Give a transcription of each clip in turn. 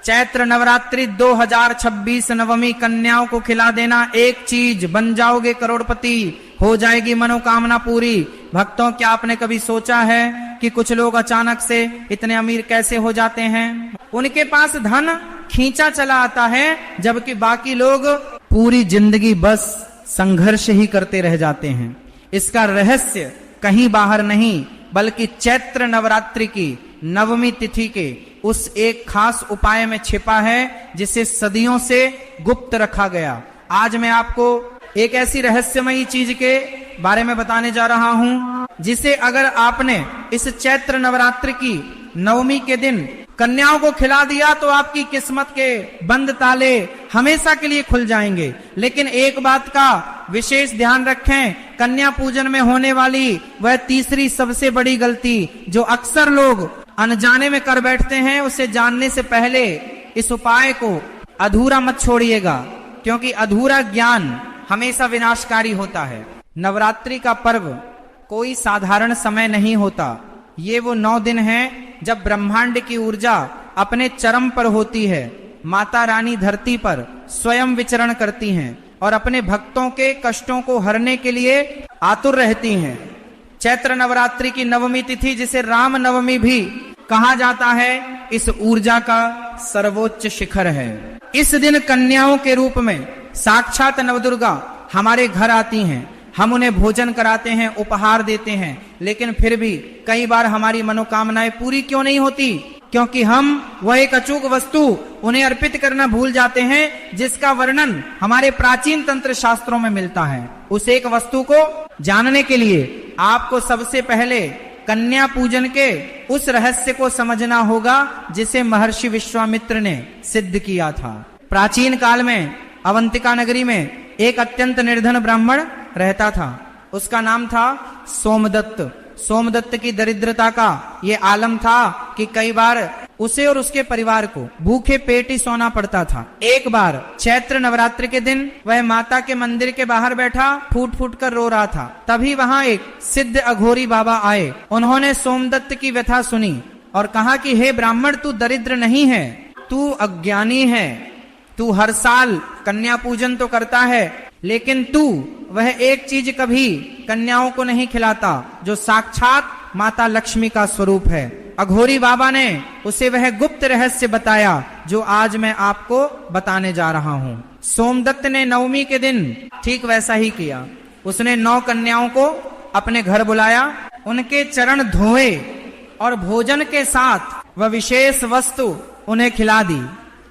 चैत्र नवरात्रि 2026 नवमी कन्याओं को खिला देना एक चीज, बन जाओगे करोड़पति, हो जाएगी मनोकामना पूरी। भक्तों, क्या आपने कभी सोचा है कि कुछ लोग अचानक से इतने अमीर कैसे हो जाते हैं? उनके पास धन खींचा चला आता है, जबकि बाकी लोग पूरी जिंदगी बस संघर्ष ही करते रह जाते हैं। इसका रहस्य कहीं बाहर नहीं, बल्कि चैत्र नवरात्रि की नवमी तिथि के उस एक खास उपाय में छिपा है, जिसे सदियों से गुप्त रखा गया। आज मैं आपको एक ऐसी रहस्यमयी चीज के बारे में बताने जा रहा हूं, जिसे अगर आपने इस चैत्र नवरात्रि की नवमी के दिन कन्याओं को खिला दिया तो आपकी किस्मत के बंद ताले हमेशा के लिए खुल जाएंगे। लेकिन एक बात का विशेष ध्यान रखें, कन्या पूजन में होने वाली वह तीसरी सबसे बड़ी गलती जो अक्सर लोग अनजाने में कर बैठते हैं, उसे जानने से पहले इस उपाय को अधूरा मत छोड़िएगा, क्योंकि अधूरा ज्ञान हमेशा विनाशकारी होता है। नवरात्रि का पर्व कोई साधारण समय नहीं होता। ये वो 9 दिन हैं जब ब्रह्मांड की ऊर्जा अपने चरम पर होती है। माता रानी धरती पर स्वयं विचरण करती हैं और अपने भक्तों के कष्टों को हरने के लिए आतुर रहती हैं। चैत्र नवरात्रि की नवमी तिथि, जिसे राम नवमी भी कहा जाता है, इस ऊर्जा का सर्वोच्च शिखर है। इस दिन कन्याओं के रूप में साक्षात नवदुर्गा हमारे घर आती हैं। हम उन्हें भोजन कराते हैं, उपहार देते हैं, लेकिन फिर भी कई बार हमारी मनोकामनाएं पूरी क्यों नहीं होती? क्योंकि हम वह एक अचूक वस्तु उन्हें अर्पित करना भूल जाते हैं, जिसका वर्णन हमारे प्राचीन तंत्र शास्त्रों में मिलता है। उस एक वस्तु को जानने के लिए आपको सबसे पहले कन्या पूजन के उस रहस्य को समझना होगा, जिसे महर्षि विश्वामित्र ने सिद्ध किया था। प्राचीन काल में अवंतिका नगरी में एक अत्यंत निर्धन ब्राह्मण रहता था। उसका नाम था सोमदत्त। सोमदत्त की दरिद्रता का ये आलम था कि कई बार उसे और उसके परिवार को भूखे पेट ही सोना पड़ता था। एक बार चैत्र नवरात्रि के दिन वह माता के मंदिर के बाहर बैठा फूट फूट कर रो रहा था। तभी वहां एक सिद्ध अघोरी बाबा आए। उन्होंने सोमदत्त की व्यथा सुनी और कहा कि हे ब्राह्मण, तू दरिद्र नहीं है, तू अज्ञानी है। तू हर साल कन्या पूजन तो करता है, लेकिन तू वह एक चीज कभी कन्याओं को नहीं खिलाता जो साक्षात माता लक्ष्मी का स्वरूप है। अघोरी बाबा ने उसे वह गुप्त रहस्य बताया जो आज मैं आपको बताने जा रहा हूँ। सोमदत्त ने नवमी के दिन ठीक वैसा ही किया। उसने 9 कन्याओं को अपने घर बुलाया, उनके चरण धोए और भोजन के साथ वह विशेष वस्तु उन्हें खिला दी।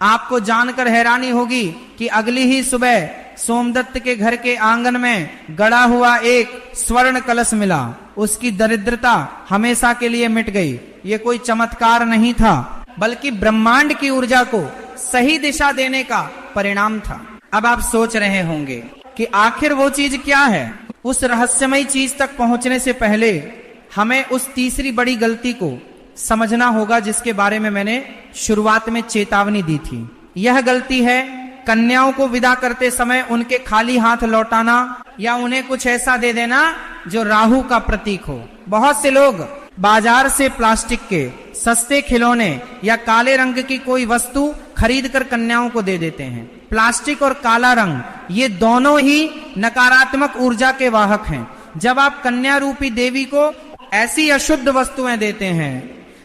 आपको जानकर हैरानी होगी कि अगली ही सुबह सोमदत्त के घर के आंगन में गड़ा हुआ एक स्वर्ण कलश मिला। उसकी दरिद्रता हमेशा के लिए मिट गई। ये कोई चमत्कार नहीं था, बल्कि ब्रह्मांड की ऊर्जा को सही दिशा देने का परिणाम था। अब आप सोच रहे होंगे कि आखिर वो चीज क्या है? उस रहस्यमयी चीज तक पहुंचने से पहले हमें उस तीसरी बड़ी गलती को समझना होगा, जिसके बारे में मैंने शुरुआत में चेतावनी दी थी। यह गलती है कन्याओं को विदा करते समय उनके खाली हाथ लौटाना या उन्हें कुछ ऐसा दे देना जो राहु का प्रतीक हो। बहुत से लोग बाजार से प्लास्टिक के सस्ते खिलौने या काले रंग की कोई वस्तु खरीद कर कन्याओं को दे देते हैं। प्लास्टिक और काला रंग, ये दोनों ही नकारात्मक ऊर्जा के वाहक हैं। जब आप कन्या रूपी देवी को ऐसी अशुद्ध वस्तुएं देते हैं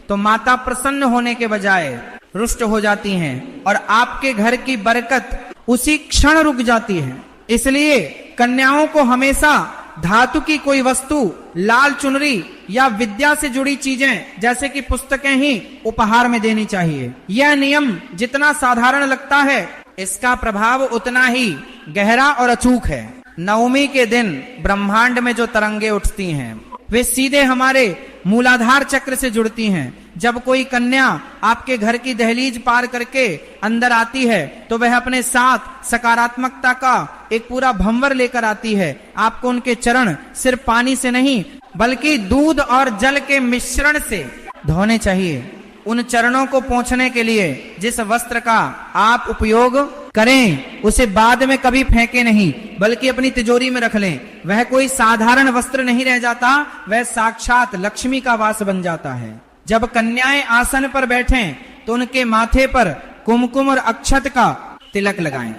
तो माता प्रसन्न होने के बजाय रुष्ट हो जाती हैं और आपके घर की बरकत उसी क्षण रुक जाती है। इसलिए कन्याओं को हमेशा धातु की कोई वस्तु, लाल चुनरी या विद्या से जुड़ी चीजें जैसे कि पुस्तकें ही उपहार में देनी चाहिए। यह नियम जितना साधारण लगता है, इसका प्रभाव उतना ही गहरा और अचूक है। नवमी के दिन ब्रह्मांड में जो तरंगे उठती हैं, वे सीधे हमारे मूलाधार चक्र से जुड़ती हैं। जब कोई कन्या आपके घर की दहलीज पार करके अंदर आती है तो वह अपने साथ सकारात्मकता का एक पूरा भंवर लेकर आती है। आपको उनके चरण सिर्फ पानी से नहीं बल्कि दूध और जल के मिश्रण से धोने चाहिए। उन चरणों को पोंछने के लिए जिस वस्त्र का आप उपयोग करें उसे बाद में कभी फेंके नहीं, बल्कि अपनी तिजोरी में रख लें। वह कोई साधारण वस्त्र नहीं रह जाता, वह साक्षात लक्ष्मी का वास बन जाता है। जब कन्याएं आसन पर बैठें तो उनके माथे पर कुमकुम और अक्षत का तिलक लगाएं।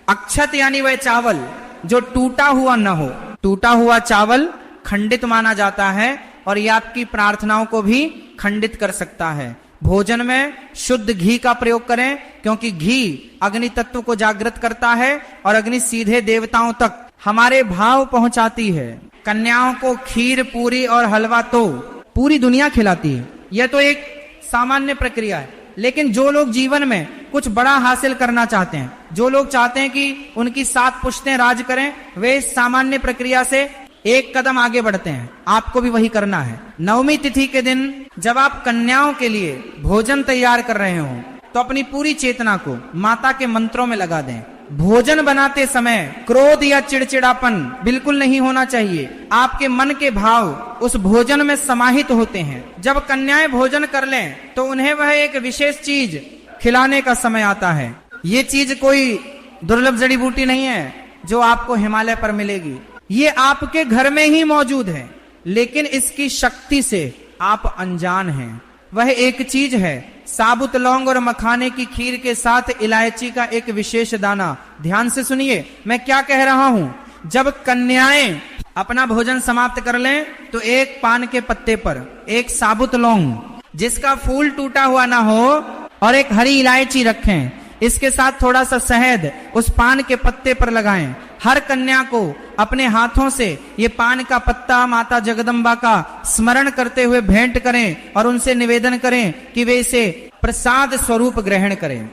अक्षत यानी वह चावल जो टूटा हुआ न हो। टूटा हुआ चावल खंडित माना जाता है और ये आपकी प्रार्थनाओं को भी खंडित कर सकता है। भोजन में शुद्ध घी का प्रयोग करें, क्योंकि घी अग्नि तत्व को जागृत करता है और अग्नि सीधे देवताओं तक हमारे भाव पहुंचाती है। कन्याओं को खीर, पूरी और हलवा तो पूरी दुनिया खिलाती है। यह तो एक सामान्य प्रक्रिया है, लेकिन जो लोग जीवन में कुछ बड़ा हासिल करना चाहते हैं, जो लोग चाहते हैं कि उनकी 7 पुश्तें राज करें, वे इस सामान्य प्रक्रिया से एक कदम आगे बढ़ते हैं। आपको भी वही करना है। नवमी तिथि के दिन जब आप कन्याओं के लिए भोजन तैयार कर रहे हो तो अपनी पूरी चेतना को माता के मंत्रों में लगा दें। भोजन बनाते समय क्रोध या चिड़चिड़ापन बिल्कुल नहीं होना चाहिए। आपके मन के भाव उस भोजन में समाहित होते हैं। जब कन्याएं भोजन कर लें तो उन्हें वह एक विशेष चीज खिलाने का समय आता है। ये चीज कोई दुर्लभ जड़ी बूटी नहीं है जो आपको हिमालय पर मिलेगी। ये आपके घर में ही मौजूद है, लेकिन इसकी शक्ति से आप अनजान हैं। वह एक चीज है साबुत लौंग और मखाने की खीर के साथ इलायची का एक विशेष दाना। ध्यान से सुनिए मैं क्या कह रहा हूं। जब कन्याएं अपना भोजन समाप्त कर लें तो एक पान के पत्ते पर एक साबुत लौंग जिसका फूल टूटा हुआ ना हो और एक हरी इलायची रखें। इसके साथ थोड़ा सा शहद उस पान के पत्ते पर लगाएं। हर कन्या को अपने हाथों से ये पान का पत्ता माता जगदम्बा का स्मरण करते हुए भेंट करें और उनसे निवेदन करें कि वे इसे प्रसाद स्वरूप ग्रहण करें।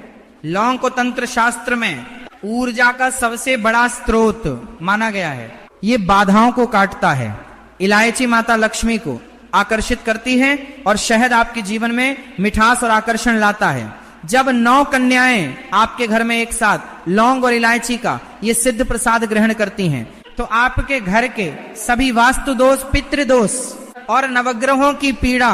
लौंग को तंत्र शास्त्र में ऊर्जा का सबसे बड़ा स्रोत माना गया है। ये बाधाओं को काटता है। इलायची माता लक्ष्मी को आकर्षित करती है और शहद आपके जीवन में मिठास और आकर्षण लाता है। जब 9 कन्याएं आपके घर में एक साथ लौंग और इलायची का ये सिद्ध प्रसाद ग्रहण करती हैं तो आपके घर के सभी वास्तु दोष, पितृदोष और नवग्रहों की पीड़ा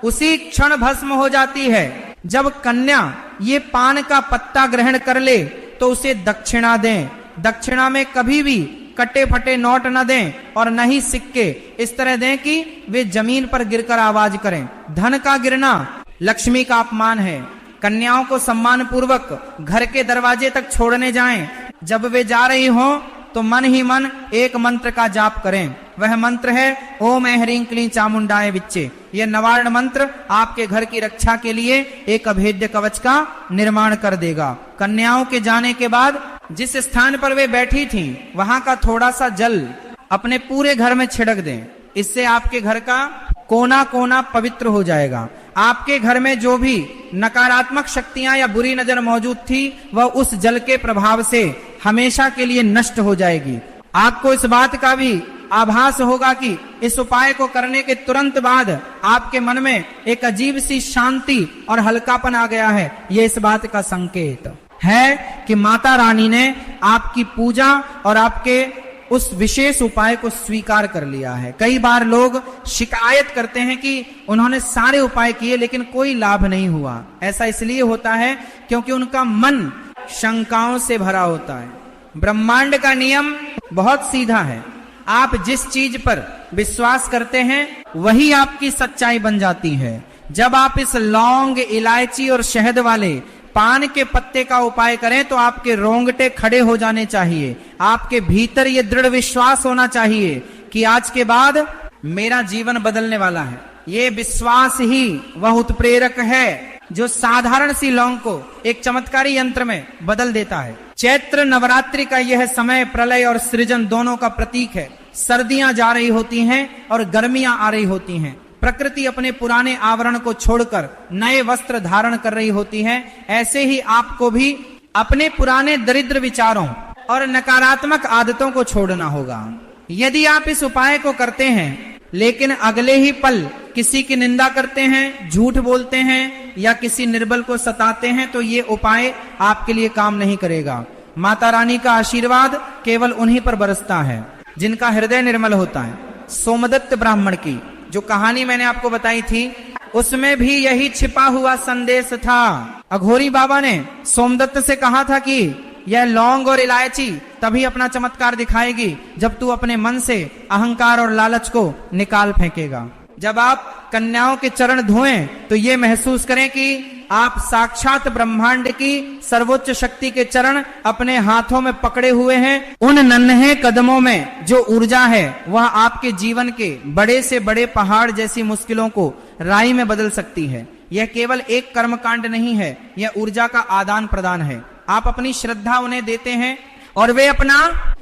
उसी क्षण भस्म हो जाती है। जब कन्या ये पान का पत्ता ग्रहण कर ले तो उसे दक्षिणा दें। दक्षिणा में कभी भी कटे फटे नोट न दें और न ही सिक्के। इस तरह दें कि वे जमीन पर गिरकर आवाज करें। धन का गिरना लक्ष्मी का अपमान है। कन्याओं को सम्मान पूर्वक घर के दरवाजे तक छोड़ने जाएं। जब वे जा रही हो तो मन ही मन एक मंत्र का जाप करें। वह मंत्र है ओम ऐं ह्रीं क्लीं चामुंडाय विच्चे। यह नवार्ण मंत्र आपके घर की रक्षा के लिए एक अभेद्य कवच का निर्माण कर देगा। कन्याओं के जाने के बाद जिस स्थान पर वे बैठी थीं, वहां का थोड़ा सा जल अपने पूरे घर में छिड़क दें। इससे आपके घर का कोना कोना पवित्र हो जाएगा। आपके घर में जो भी नकारात्मक शक्तियां या बुरी नजर मौजूद थी वह उस जल के प्रभाव से हमेशा के लिए नष्ट हो जाएगी। आपको इस बात का भी आभास होगा कि इस उपाय को करने के तुरंत बाद आपके मन में एक अजीब सी शांति और हल्कापन आ गया है। यह इस बात का संकेत है कि माता रानी ने आपकी पूजा और आपके उस विशेष उपाय को स्वीकार कर लिया है। कई बार लोग शिकायत करते हैं कि उन्होंने सारे उपाय किए लेकिन कोई लाभ नहीं हुआ। ऐसा इसलिए होता है क्योंकि उनका मन शंकाओं से भरा होता है। ब्रह्मांड का नियम बहुत सीधा है। आप जिस चीज पर विश्वास करते हैं वही आपकी सच्चाई बन जाती है। जब आप इस लौंग, इलायची और शहद वाले पान के पत्ते का उपाय करें तो आपके रोंगटे खड़े हो जाने चाहिए। आपके भीतर ये दृढ़ विश्वास होना चाहिए कि आज के बाद मेरा जीवन बदलने वाला है। ये विश्वास ही वह उत्प्रेरक है जो साधारण सी लौंग को एक चमत्कारी यंत्र में बदल देता है। चैत्र नवरात्रि का यह समय प्रलय और सृजन दोनों का प्रतीक है। सर्दियां जा रही होती हैं और गर्मियां आ रही होती हैं। प्रकृति अपने पुराने आवरण को छोड़कर नए वस्त्र धारण कर रही होती है। ऐसे ही आपको भी अपने पुराने दरिद्र विचारों और नकारात्मक आदतों को छोड़ना होगा। यदि आप इस उपाय को करते हैं लेकिन अगले ही पल किसी की निंदा करते हैं, झूठ बोलते हैं या किसी निर्बल को सताते हैं तो ये उपाय आपके लिए काम नहीं करेगा। माता रानी का आशीर्वाद केवल उन्हीं पर बरसता है जिनका हृदय निर्मल होता है। सोमदत्त ब्राह्मण की जो कहानी मैंने आपको बताई थी उसमें भी यही छिपा हुआ संदेश था। अघोरी बाबा ने सोमदत्त से कहा था कि यह लौंग और इलायची तभी अपना चमत्कार दिखाएगी जब तू अपने मन से अहंकार और लालच को निकाल फेंकेगा। जब आप कन्याओं के चरण धोएं तो ये महसूस करें कि आप साक्षात ब्रह्मांड की सर्वोच्च शक्ति के चरण अपने हाथों में पकड़े हुए हैं। उन नन्हे कदमों में जो ऊर्जा है वह आपके जीवन के बड़े से बड़े पहाड़ जैसी मुश्किलों को राई में बदल सकती है। यह केवल एक कर्मकांड नहीं है, यह ऊर्जा का आदान प्रदान है। आप अपनी श्रद्धा उन्हें देते हैं और वे अपना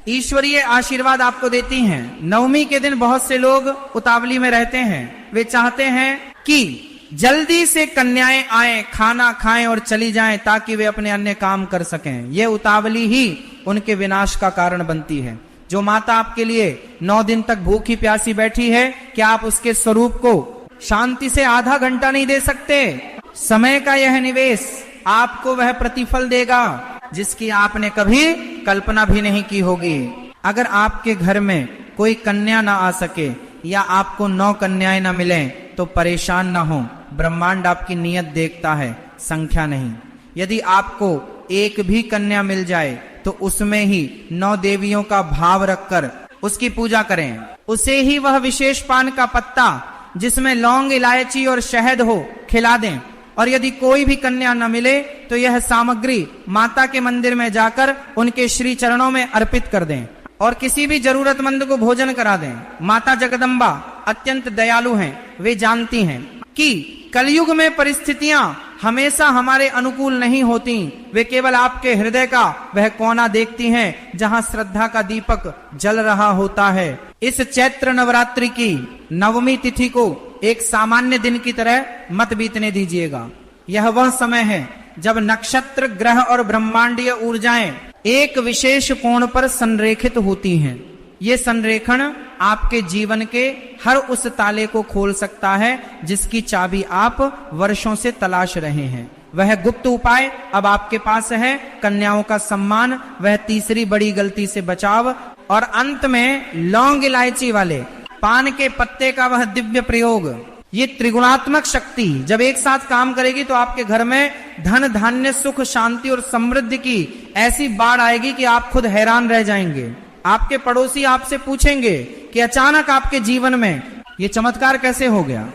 ईश्वरीय आशीर्वाद आपको देती हैं। नवमी के दिन बहुत से लोग उतावली में रहते हैं। वे चाहते हैं कि जल्दी से कन्याएं आए, खाना खाएं और चली जाएं ताकि वे अपने अन्य काम कर सकें। ये उतावली ही उनके विनाश का कारण बनती है। जो माता आपके लिए 9 दिन तक भूखी प्यासी बैठी है, क्या आप उसके स्वरूप को शांति से आधा घंटा नहीं दे सकते? समय का यह निवेश आपको वह प्रतिफल देगा जिसकी आपने कभी कल्पना भी नहीं की होगी। अगर आपके घर में कोई कन्या ना आ सके या आपको 9 कन्याएं ना मिलें तो परेशान ना हो। ब्रह्मांड आपकी नियत देखता है, संख्या नहीं। यदि आपको एक भी कन्या मिल जाए तो उसमें ही 9 देवियों का भाव रखकर उसकी पूजा करें। उसे ही वह विशेष पान का पत्ता जिसमें लौंग, इलायची और शहद हो खिला दें। और यदि कोई भी कन्या न मिले तो यह सामग्री माता के मंदिर में जाकर उनके श्री चरणों में अर्पित कर दें और किसी भी जरूरतमंद को भोजन करा दें। माता जगदम्बा अत्यंत दयालु हैं। वे जानती हैं कि कलयुग में परिस्थितियां हमेशा हमारे अनुकूल नहीं होती। वे केवल आपके हृदय का वह कोना देखती हैं जहां श्रद्धा का दीपक जल रहा होता है। इस चैत्र नवरात्रि की 9वीं तिथि को एक सामान्य दिन की तरह मत बीतने दीजिएगा। यह वह समय है जब नक्षत्र, ग्रह और ब्रह्मांडीय ऊर्जाएं एक विशेष कोण पर संरेखित होती हैं। ये संरेखण आपके जीवन के हर उस ताले को खोल सकता है जिसकी चाबी आप वर्षों से तलाश रहे हैं। वह गुप्त उपाय अब आपके पास है। कन्याओं का सम्मान, वह तीसरी बड़ी गलती से बचाव और अंत में लौंग, इलायची वाले पान के पत्ते का वह दिव्य प्रयोग। ये त्रिगुणात्मक शक्ति जब एक साथ काम करेगी तो आपके घर में धन, धान्य, सुख, शांति और समृद्धि की ऐसी बाढ़ आएगी कि आप खुद हैरान रह जाएंगे। आपके पड़ोसी आपसे पूछेंगे कि अचानक आपके जीवन में ये चमत्कार कैसे हो गया।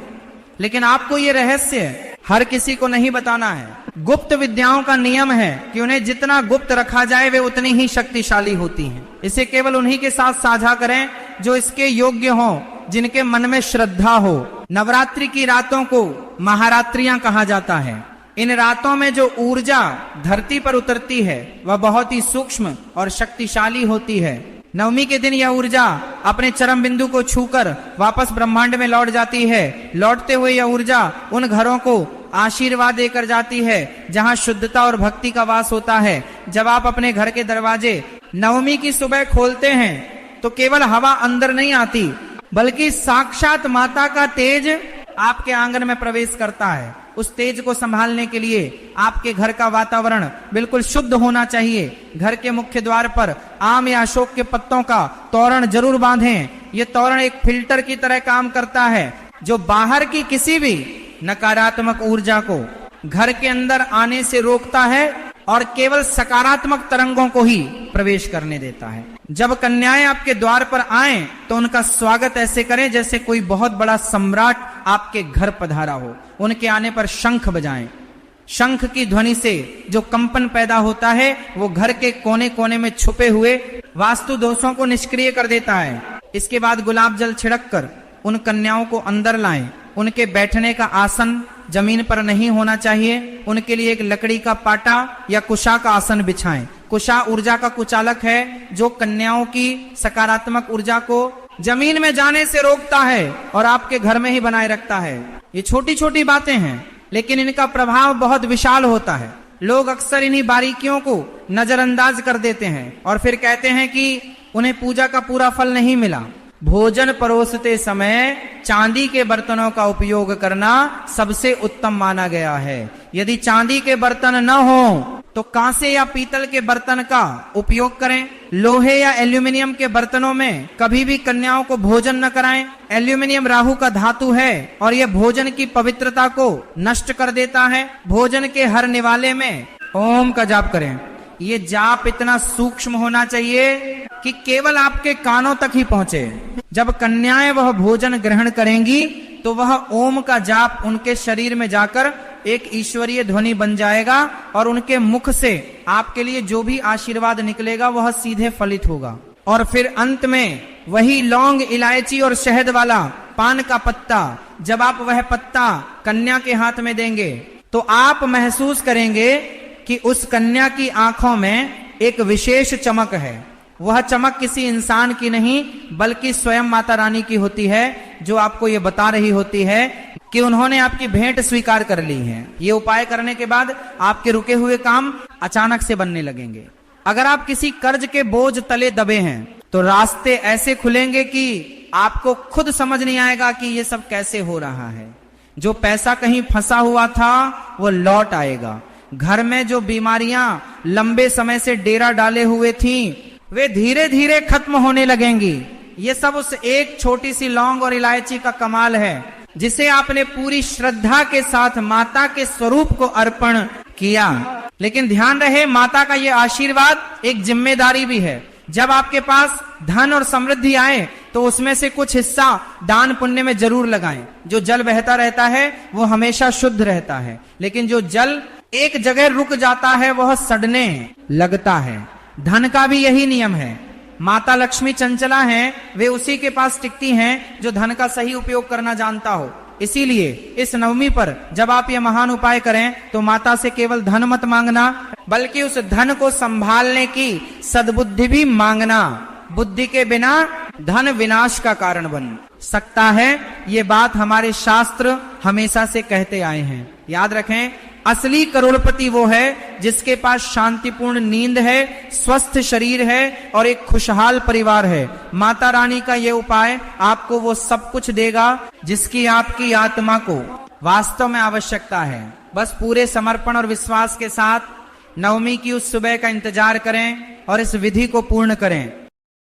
लेकिन आपको ये रहस्य हर किसी को नहीं बताना है। गुप्त विद्याओं का नियम है कि उन्हें जितना गुप्त रखा जाए वे उतनी ही शक्तिशाली होती हैं। इसे केवल उन्हीं के साथ साझा करें जो इसके योग्य हों, जिनके मन में श्रद्धा हो। नवरात्रि की रातों को महारात्रियां कहा जाता है। इन रातों में जो ऊर्जा धरती पर उतरती है वह बहुत ही सूक्ष्म और शक्तिशाली होती है। 9वीं के दिन यह ऊर्जा अपने चरम बिंदु को छूकर वापस ब्रह्मांड में लौट जाती है। लौटते हुए यह ऊर्जा उन घरों को आशीर्वाद देकर जाती है जहां शुद्धता और भक्ति का वास होता है। जब आप अपने घर के दरवाजे 9वीं की सुबह खोलते हैं तो केवल हवा अंदर नहीं आती बल्कि साक्षात माता का तेज आपके आंगन में प्रवेश करता है। उस तेज को संभालने के लिए आपके घर का वातावरण बिल्कुल शुद्ध होना चाहिए। घर के मुख्य द्वार पर आम या अशोक के पत्तों का तोरण जरूर बांधें। ये तोरण एक फिल्टर की तरह काम करता है जो बाहर की किसी भी नकारात्मक ऊर्जा को घर के अंदर आने से रोकता है और केवल सकारात्मक तरंगों को ही प्रवेश करने देता है। जब कन्याएं आपके द्वार पर आएं तो उनका स्वागत ऐसे करें जैसे कोई बहुत बड़ा सम्राट आपके घर पधारा हो। उनके आने पर शंख बजाएं। शंख की ध्वनि से जो कंपन पैदा होता है वो घर के कोने कोने में छुपे हुए वास्तु दोषों को निष्क्रिय कर देता है। इसके बाद गुलाब जल छिड़क कर उन कन्याओं को अंदर लाएं। उनके बैठने का आसन जमीन पर नहीं होना चाहिए। उनके लिए एक लकड़ी का पाटा या कुशा का आसन बिछाएं। कुशा ऊर्जा का कुचालक है जो कन्याओं की सकारात्मक ऊर्जा को जमीन में जाने से रोकता है और आपके घर में ही बनाए रखता है। ये छोटी छोटी बातें हैं लेकिन इनका प्रभाव बहुत विशाल होता है। लोग अक्सर इन्हीं बारीकियों को नजरअंदाज कर देते हैं और फिर कहते हैं कि उन्हें पूजा का पूरा फल नहीं मिला। भोजन परोसते समय चांदी के बर्तनों का उपयोग करना सबसे उत्तम माना गया है। यदि चांदी के बर्तन न हो तो कांसे या पीतल के बर्तन का उपयोग करें। लोहे या एल्यूमिनियम के बर्तनों में कभी भी कन्याओं को भोजन न कराएं। एल्यूमिनियम राहु का धातु है और यह भोजन की पवित्रता को नष्ट कर देता है। भोजन के हर निवाले में ओम का जाप करें। ये जाप इतना सूक्ष्म होना चाहिए कि केवल आपके कानों तक ही पहुंचे। जब कन्याएं वह भोजन ग्रहण करेंगी तो वह ओम का जाप उनके शरीर में जाकर एक ईश्वरीय ध्वनि बन जाएगा और उनके मुख से आपके लिए जो भी आशीर्वाद निकलेगा वह सीधे फलित होगा। और फिर अंत में वही लौंग, इलायची और शहद वाला पान का पत्ता, जब आप वह पत्ता कन्या के हाथ में देंगे तो आप महसूस करेंगे कि उस कन्या की आंखों में एक विशेष चमक है। वह चमक किसी इंसान की नहीं बल्कि स्वयं माता रानी की होती है, जो आपको ये बता रही होती है कि उन्होंने आपकी भेंट स्वीकार कर ली है। ये उपाय करने के बाद आपके रुके हुए काम अचानक से बनने लगेंगे। अगर आप किसी कर्ज के बोझ तले दबे हैं तो रास्ते ऐसे खुलेंगे कि आपको खुद समझ नहीं आएगा कि ये सब कैसे हो रहा है। जो पैसा कहीं फंसा हुआ था वो लौट आएगा। घर में जो बीमारियां लंबे समय से डेरा डाले हुए थीं वे धीरे धीरे खत्म होने लगेंगी। ये सब उस एक छोटी सी लौंग और इलायची का कमाल है, जिसे आपने पूरी श्रद्धा के साथ माता के स्वरूप को अर्पण किया। लेकिन ध्यान रहे, माता का ये आशीर्वाद एक जिम्मेदारी भी है। जब आपके पास धन और समृद्धि आए तो उसमें से कुछ हिस्सा दान पुण्य में जरूर लगाएं। जो जल बहता रहता है वो हमेशा शुद्ध रहता है, लेकिन जो जल एक जगह रुक जाता है वह सड़ने लगता है। धन का भी यही नियम है। माता लक्ष्मी चंचला हैं, वे उसी के पास टिकती हैं जो धन का सही उपयोग करना जानता हो। इसीलिए इस नवमी पर जब आप ये महान उपाय करें तो माता से केवल धन मत मांगना, बल्कि उस धन को संभालने की सद्बुद्धि भी मांगना। बुद्धि के बिना धन विनाश का कारण बन सकता है। ये बात हमारे शास्त्र हमेशा से कहते आए हैं। याद रखें, असली करोड़पति वो है जिसके पास शांतिपूर्ण नींद है, स्वस्थ शरीर है और एक खुशहाल परिवार है। माता रानी का ये उपाय आपको वो सब कुछ देगा जिसकी आपकी आत्मा को वास्तव में आवश्यकता है। बस पूरे समर्पण और विश्वास के साथ नवमी की उस सुबह का इंतजार करें और इस विधि को पूर्ण करें।